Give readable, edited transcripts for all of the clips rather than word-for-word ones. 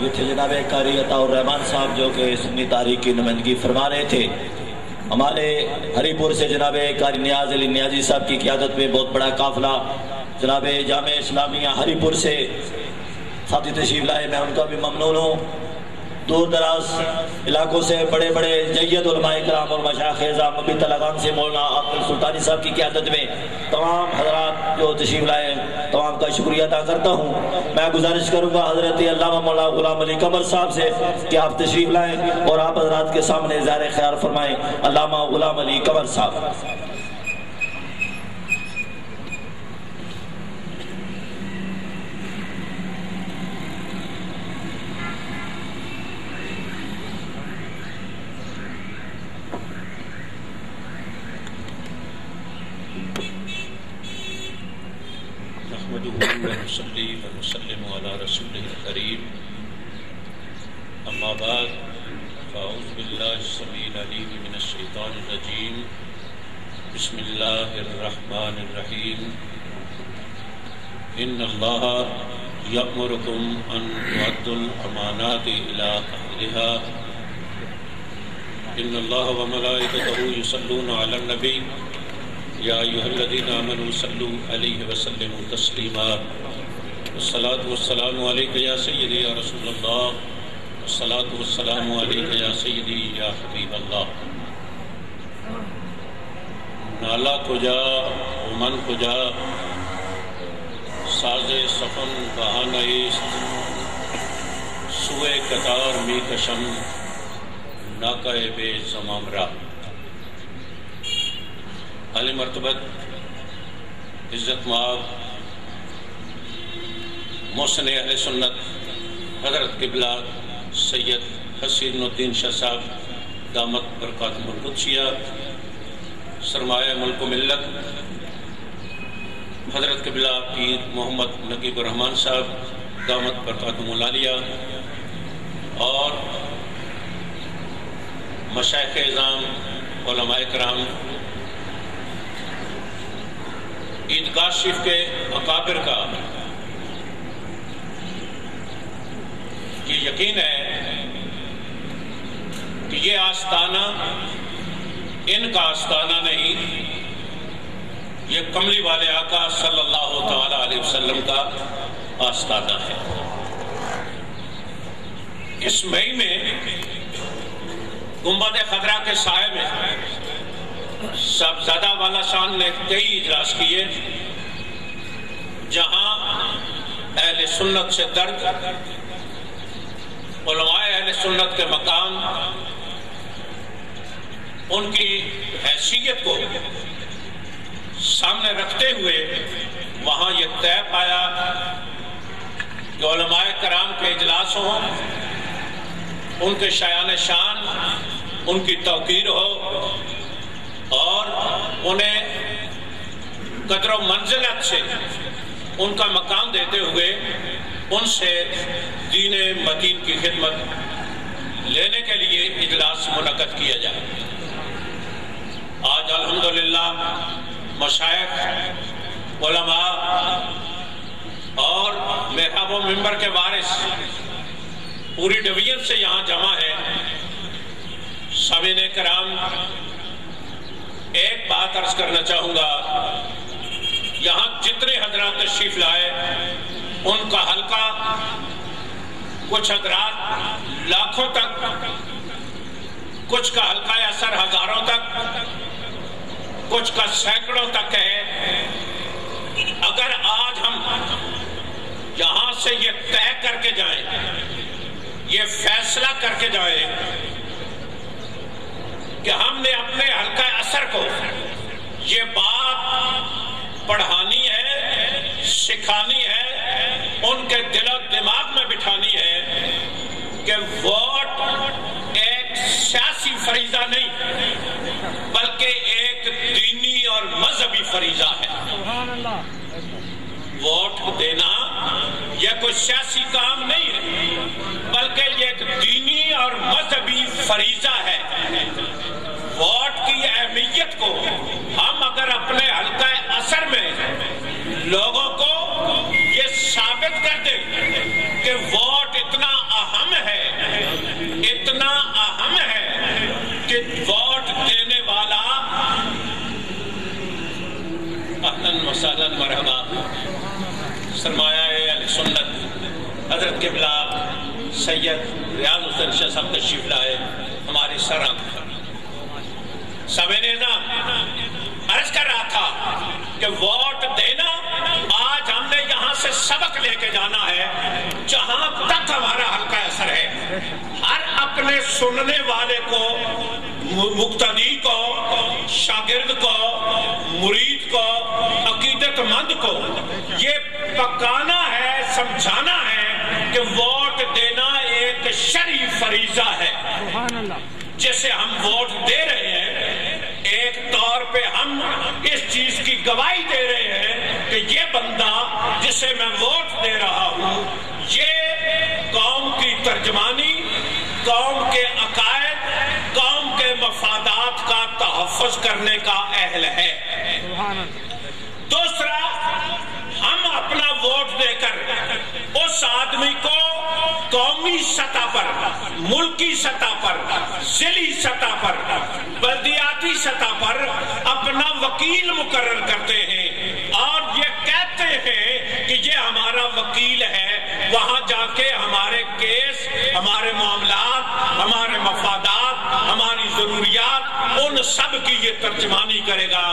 یہ تھے جناب قاری عطا الرحمان صاحب جو کہ سنی تاریخ کی نمائندگی فرما رہے تھے. ہمارے ہری پور سے جناب قاری نیاز علی نیازی صاحب کی قیادت میں بہت بڑا قافلہ جناب جامعہ اسلامیہ ہری پور سے ساتھی تشریف لائے. میں ان کا بھی ممنون ہوں. دور دراز علاقوں سے بڑے بڑے جید علماء کرام اور مشائخ اعظام مبی تلغان سے مولانا عبد السلطانی صاحب کی قیادت میں تمام حضرات جو تشریف لائے تمام کا شکریہ ادا کرتا ہوں. میں گزارش کروں گا حضرت علامہ مولانا غلام علی قمر صاحب سے کہ آپ تشریف لائیں اور آپ حضرات کے سامنے اظہار خیال فرمائیں. علامہ غلام علی قمر صاحب. وسلم على رسوله الكريم اما بعد فاعوذ بالله السميع العليم من الشيطان الرجيم بسم الله الرحمن الرحيم ان الله يأمركم ان تؤدوا الامانات الى اهلها ان الله وملائكته يصلون على النبي یا ایھا الذین آمنوا صلوا علیہ وسلموا تسلیما والصلاة والسلام علیک یا سیدی یا رسول اللہ والصلاة والسلام علیک یا سیدی یا حبیب اللہ. نالا کجا من کجا ساز سخن بہانہ ایست سوئے قطار می کشم ناکہ بے زمام را. علی مرتبت عزت مآب محسن اہل سنت حضرت قبلہ سید حسین الدین شاہ صاحب دامت برکاتہم القدسیہ سرمایہ ملک و ملت حضرت قبلہ پیر محمد نقیب الرحمان صاحب دامت برکاتہم العالیہ اور مشائخ اعظام علماء کرام عیدگاہ شریف کے اکابر کا یہ یقین ہے کہ یہ آستانہ ان کا آستانہ نہیں، یہ کملی والے آقا صلی اللہ تعالی علیہ وسلم کا آستانہ ہے. اس مئی میں گنبد خضرا کے سائے میں صاحبزادہ والا شان نے کئی اجلاس کیے جہاں اہل سنت سے درد، علماء اہل سنت کے مقام، ان کی حیثیت کو سامنے رکھتے ہوئے وہاں یہ طے پایا کہ علماء کرام کے اجلاس ہوں، ان کے شایان شان، ان کی توقیر ہو اور انہیں قدر و منزلت سے ان کا مقام دیتے ہوئے ان سے دین متین کی خدمت لینے کے لیے اجلاس منعقد کیا جائے. آج الحمدللہ مشائخ، علماء اور محراب و منبر کے وارث پوری ڈویژن سے یہاں جمع ہے. سامعین کرام، ایک بات عرض کرنا چاہوں گا، یہاں جتنے حضرات تشریف لائے ان کا حلقہ کچھ حضرات لاکھوں تک، کچھ کا حلقہ اثر ہزاروں تک، کچھ کا سینکڑوں تک ہے. اگر آج ہم یہاں سے یہ طے کر کے جائیں، یہ فیصلہ کر کے جائیں کہ ہم نے اپنے حلقہ اثر کو یہ بات پڑھانی ہے، سکھانی ہے، ان کے دل و دماغ میں بٹھانی ہے کہ ووٹ ایک سیاسی فریضہ نہیں بلکہ ایک دینی اور مذہبی فریضہ ہے. ووٹ دینا یہ کوئی سیاسی کام نہیں ہے بلکہ یہ ایک دینی اور مذہبی فریضہ ہے. ووٹ کی اہمیت کو ہم اگر اپنے حلقہ اثر میں لوگوں کو یہ ثابت کر دیں کہ ووٹ اتنا اہم सरमाया अहले सुन्नत हजरत क़िबला सैयद रियाज हुसैन शाह साहब तशरीफ लाए हमारे सरांग पर। अर्ज कर रहा था कि वोट देना आज हमने यहाँ से सबक लेके जाना है, जहां तक हमारा हल्का असर है। हर अपने सुनने वाले को, मुक्तदी को, शागिर्द को, मुरीद को, अकीदतमंद को ये पकाना है, समझाना है कि वोट देना एक शरई फरीजा है। जिसे हम वोट दे रहे हैं, एक तौर पे हम इस चीज की गवाही दे रहे हैं कि ये बंदा जिसे मैं वोट दे रहा हूं, ये कौम की तर्जमानी, कौम के अकायद, कौम के मफादात का तहफ़्फ़ुज़ करने का अहल है। दूसरा, हम अपना वोट देकर उस आदमी को कौमी सतह पर, मुल्की सतह पर, जिली सतह पर, बल्दियाती सतह पर अपना वकील मुकर्रर करते हैं और ये कहते हैं कि ये हमारा वकील है। वहां जाके हमारे केस, हमारे मामलात, हमारे मफादात, हमारी जरूरियात, उन सब की ये तर्जमानी करेगा।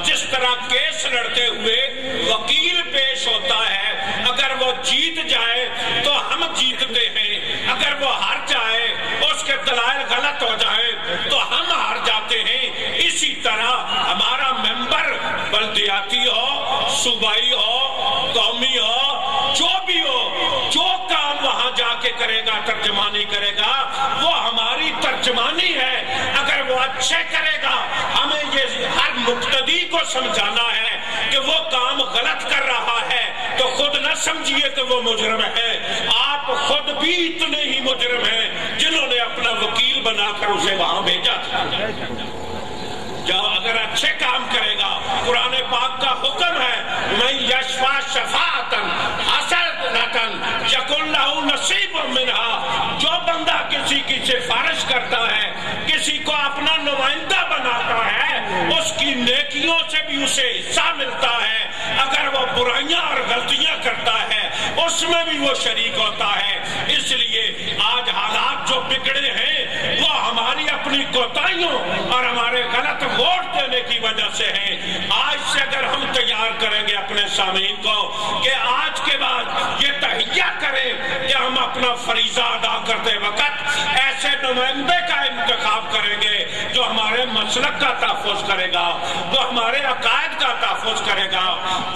जिस तरह केस लड़ते हुए वकील पेश होता है, अगर वो जीत जाए तो हम जीतते हैं, अगर वो हार जाए, उसके दलाइल गलत हो जाए तो हम हार जाते हैं। इसी तरह हमारा मेंबर बल्दियाती हो, सूबाई हो, कौमी हो, जो भी हो, जो काम वहां जाके करेगा, तर्जमानी करेगा, वो हमारी तर्जमानी है। अगर वो अच्छे करेगा, हमें ये हर मुक्तदी को समझाना है कि वो काम गलत कर रहा है, तो खुद न समझिए कि वो मुजरिम है। आप खुद भी इतने ही मुजरिम हैं जिन्होंने अपना वकील बनाकर उसे वहां भेजा था। जो अगर अच्छे काम करेगा, कुरान पाक का हुक्म है, मैं यशफा शफाअतन हसनतन यकुन लहू नसीबुम मिनहा। जो बंदा किसी की सिफारिश करता है, किसी को अपना नुमाइंदा बनाता है, उसकी नेकियों से भी उसे हिस्सा मिलता है। अगर वो बुराइयां और गलतियां करता है, उसमें भी वो शरीक होता है। इसलिए आज हालात जो बिगड़े हैं वो हमारी अपनी कोताहियों और हमारे गलत वोट देने की वजह से है। आज से अगर हम तैयार करेंगे अपने सामीन को कि आज के बाद ये तहिया करें कि हम अपना फरीजा अदा करते वक्त ऐसे नुमाइंदे का इंतखाब करेंगे जो हमारे मसलक का तहफ़्फ़ुज़ करेगा, जो हमारे अकायद का तहफ़्फ़ुज़ करेगा,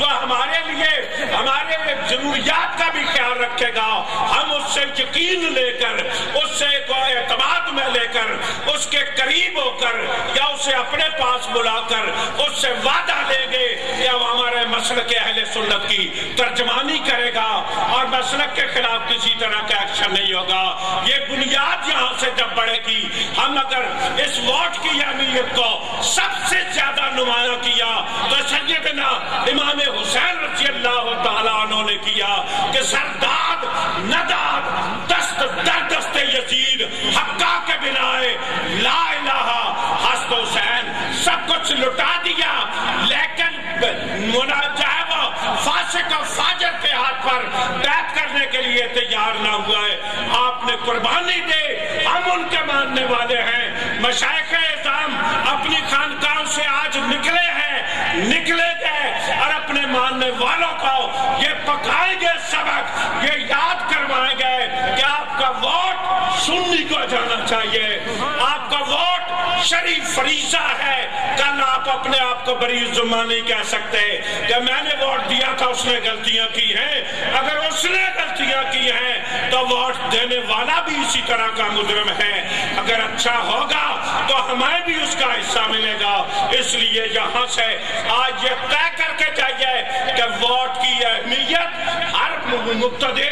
जो हमारे लिए हमारे जरूरियात का भी ख्याल रखेगा। हम उससे यकीन लेकर, उससे एतमाद में लेकर, उसके करीब होकर या उसे अपने पास बुलाकर उससे वादा लेंगे कि अब हमारे मसलक के अहले सुन्नत की तर्जमानी करेगा और मसलक के खिलाफ किसी तरह का एक्शन नहीं होगा। ये बुनियाद यहाँ से जब बढ़ेगी, हम अगर इस वोट की अहमियत को सबसे ज्यादा नुमाया किया तो सैयदना इमाम हुसैन रज़ियल्लाहु तआला अन्हु ने किया कि सरदाद नदाद दस्त दर दस्ते यजीद हक्का के बिनाए ला इलाहा हस्त हुसैन सब कुछ लुटा दिया, लेकिन चाहे वो फासिक और फाजिर के हाथ पर बैत करने के लिए तैयार ना हुआ है। आपने कुर्बानी दे, हम उनके मानने वाले हैं। मशाइख़े इज़ाम अपनी खानकाह से आज निकले हैं, निकले गए और अपने मानने वालों को ये पकाएंगे सबक, ये याद करवाएंगे कि आपका वोट सुन्नी को जाना चाहिए, आपका वोट शरीफ फरीजा है। कल आप अपने आप को बरी जुम्मा नहीं कह सकते कि मैंने वोट दिया था, उसने गलतियां की हैं। अगर उसने गलतियां की हैं तो वोट देने वाला भी इसी तरह का मुजरिम है। अगर अच्छा होगा तो हमें भी उसका हिस्सा मिलेगा। इसलिए यहाँ से आज ये तय करके जाइए कि वोट की अहमियत हर मुक्तदे,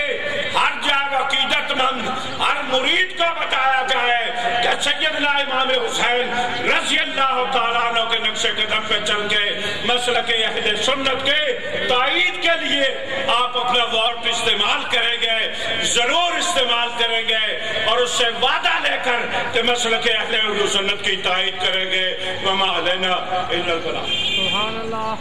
हर जाग अकीदतमंद, हर मुरीद को बताया जाए कि सैयदना इमाम हुसैन रज़ियल्लाहु तआला अन्हु के नक्शे कदम पे चल के मसलक अहले सुन्नत के ताईद के लिए आप अपना वोट इस्तेमाल करेंगे, जरूर इस्तेमाल करेंगे और उससे वादा लेकर कि मसलक अहले सुन्नत की ताईद करेंगे। वमा अलैना इल्लल बलाग। सुभान अल्लाह।